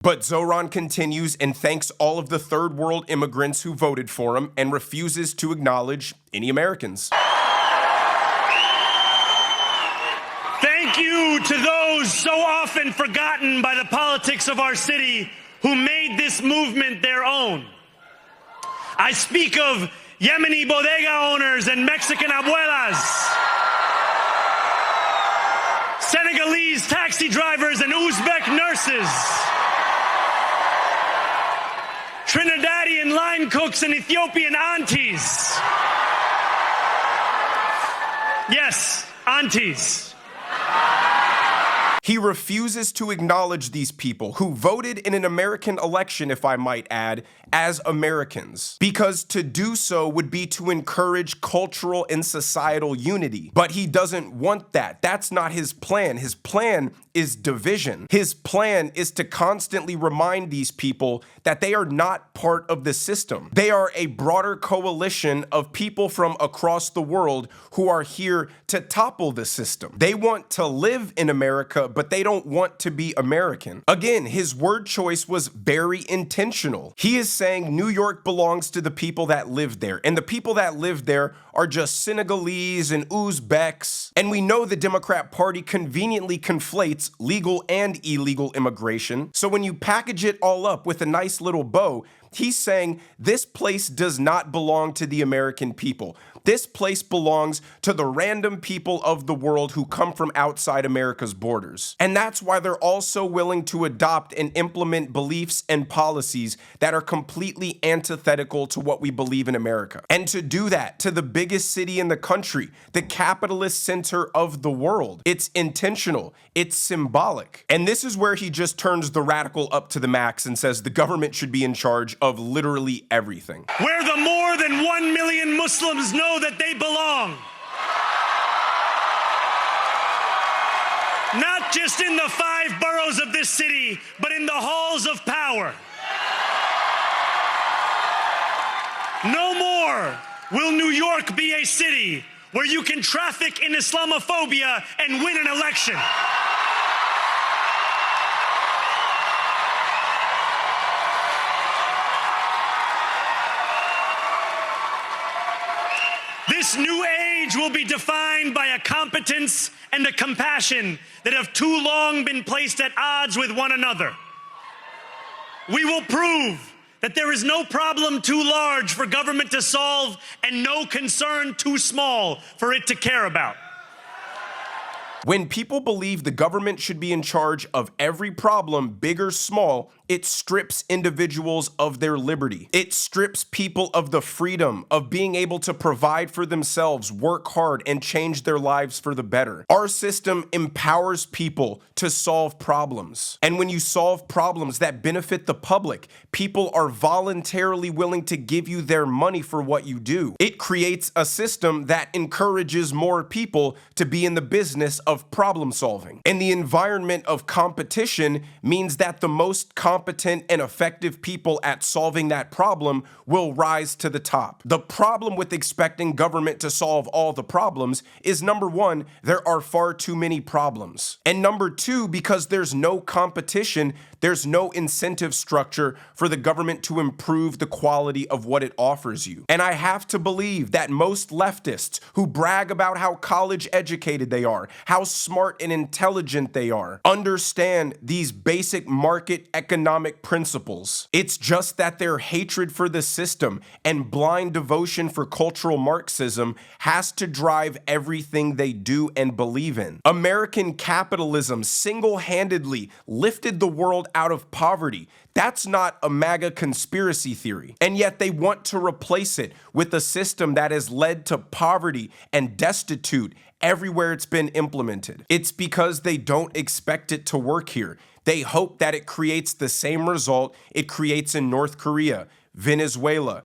But Zohran continues and thanks all of the third world immigrants who voted for him and refuses to acknowledge any Americans. Thank you to those so often forgotten by the politics of our city who made this movement their own. I speak of Yemeni bodega owners and Mexican abuelas, Senegalese taxi drivers and Uzbek nurses, Trinidadian line cooks and Ethiopian aunties. Yes, aunties. He refuses to acknowledge these people who voted in an American election, if I might add, as Americans, because to do so would be to encourage cultural and societal unity. But he doesn't want that. That's not his plan. His plan is division. His plan is to constantly remind these people that they are not part of the system. They are a broader coalition of people from across the world who are here to topple the system. They want to live in America, but they don't want to be American. Again, his word choice was very intentional. He is saying New York belongs to the people that live there, and the people that live there are just Senegalese and Uzbeks. And we know the Democrat Party conveniently conflates legal and illegal immigration. So when you package it all up with a nice little bow, he's saying this place does not belong to the American people. This place belongs to the random people of the world who come from outside America's borders. And that's why they're also willing to adopt and implement beliefs and policies that are completely antithetical to what we believe in America. And to do that to the biggest city in the country, the capitalist center of the world, it's intentional, it's symbolic. And this is where he just turns the radical up to the max and says the government should be in charge of literally everything. Where the more than 1 million Muslims know that they belong. Not just in the 5 boroughs of this city, but in the halls of power. No more will New York be a city where you can traffic in Islamophobia and win an election. This new age will be defined by a competence and a compassion that have too long been placed at odds with one another. We will prove that there is no problem too large for government to solve and no concern too small for it to care about. When people believe the government should be in charge of every problem, big or small, it strips individuals of their liberty. It strips people of the freedom of being able to provide for themselves, work hard, and change their lives for the better. Our system empowers people to solve problems. And when you solve problems that benefit the public, people are voluntarily willing to give you their money for what you do. It creates a system that encourages more people to be in the business of problem solving. And the environment of competition means that the most competent and effective people at solving that problem will rise to the top. The problem with expecting government to solve all the problems is, number one, there are far too many problems. And number two, because there's no competition, there's no incentive structure for the government to improve the quality of what it offers you. And I have to believe that most leftists who brag about how college educated they are, how smart and intelligent they are, understand these basic market economic principles. It's just that their hatred for the system and blind devotion for cultural Marxism has to drive everything they do and believe in. American capitalism single-handedly lifted the world out of poverty. That's not a MAGA conspiracy theory. And yet they want to replace it with a system that has led to poverty and destitute everywhere it's been implemented. It's because they don't expect it to work here. They hope that it creates the same result it creates in North Korea, Venezuela,